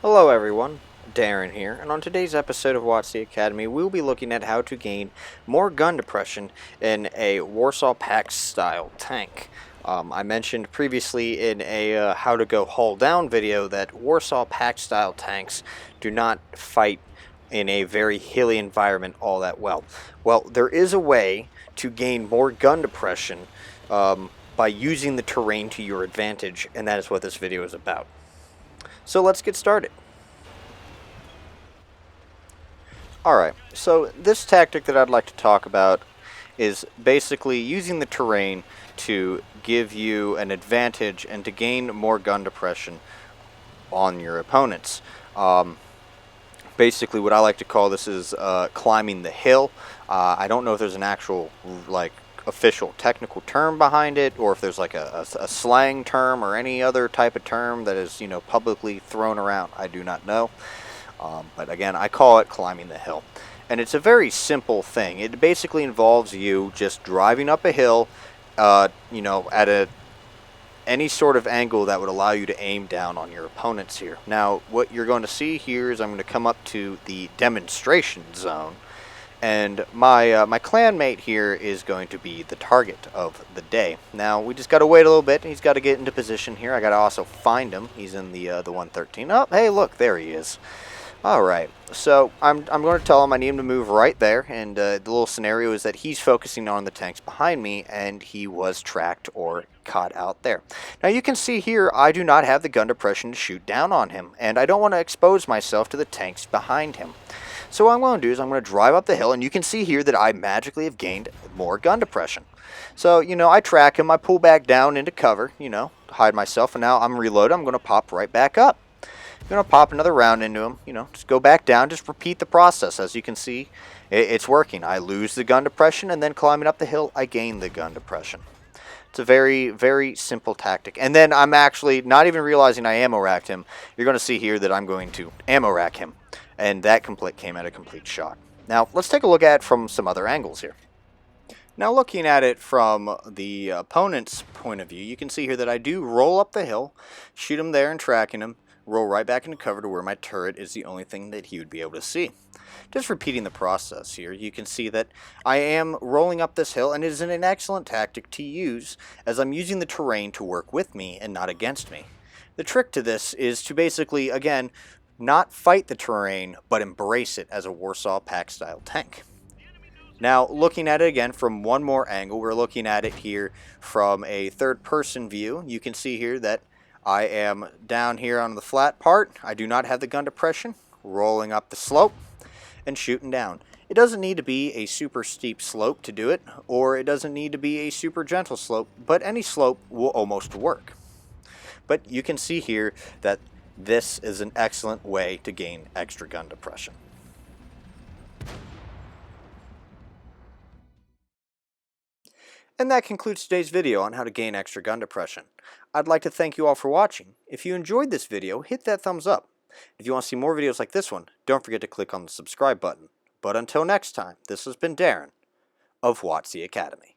Hello everyone, Darren here, and on today's episode of Watts the Academy, we'll be looking at how to gain more gun depression in a Warsaw Pact style tank. I mentioned previously in a how to go hull down video that Warsaw Pact style tanks do not fight in a very hilly environment all that well. Well, there is a way to gain more gun depression by using the terrain to your advantage, and that is what this video is about. So let's get started. Alright, so this tactic that I'd like to talk about is basically using the terrain to give you an advantage and to gain more gun depression on your opponents. Basically what I like to call this is climbing the hill. I don't know if there's an actual official technical term behind it, or if there's like a slang term or any other type of term that is publicly thrown around. I do not know. But again, I call it climbing the hill. And it's a very simple thing. It basically involves you just driving up a hill, at any sort of angle that would allow you to aim down on your opponents here. Now, what you're going to see here is I'm going to come up to the demonstration zone, and my clanmate here is going to be the target of the day. Now, we just got to wait a little bit. He's got to get into position here. I got to also find him. He's in the 113. Oh, hey, look, there he is. Alright, so I'm going to tell him I need him to move right there, and the little scenario is that he's focusing on the tanks behind me, and he was tracked or caught out there. Now you can see here I do not have the gun depression to shoot down on him, and I don't want to expose myself to the tanks behind him. So what I'm going to do is I'm going to drive up the hill, and you can see here that I magically have gained more gun depression. So, I track him, I pull back down into cover, hide myself, and now I'm reloaded. I'm going to pop right back up. Going to pop another round into him, just go back down, just repeat the process. As you can see, it's working. I lose the gun depression, and then climbing up the hill, I gain the gun depression. It's a very, very simple tactic. And then I'm actually not even realizing I ammo racked him. You're going to see here that I'm going to ammo rack him, and that came at a complete shot. Now, let's take a look at it from some other angles here. Now, looking at it from the opponent's point of view, you can see here that I do roll up the hill, shoot him there and tracking him, roll right back into cover to where my turret is the only thing that he would be able to see. Just repeating the process here, you can see that I am rolling up this hill, and it is an excellent tactic to use as I'm using the terrain to work with me and not against me. The trick to this is to basically, again, not fight the terrain, but embrace it as a Warsaw Pact style tank. Now, looking at it again from one more angle, we're looking at it here from a third-person view. You can see here that I am down here on the flat part. I do not have the gun depression. Rolling up the slope and shooting down. It doesn't need to be a super steep slope to do it, or it doesn't need to be a super gentle slope, but any slope will almost work. But you can see here that this is an excellent way to gain extra gun depression. And that concludes today's video on how to gain extra gun depression. I'd like to thank you all for watching. If you enjoyed this video, hit that thumbs up. If you want to see more videos like this one, don't forget to click on the subscribe button. But until next time, this has been Darren of Watts the Academy.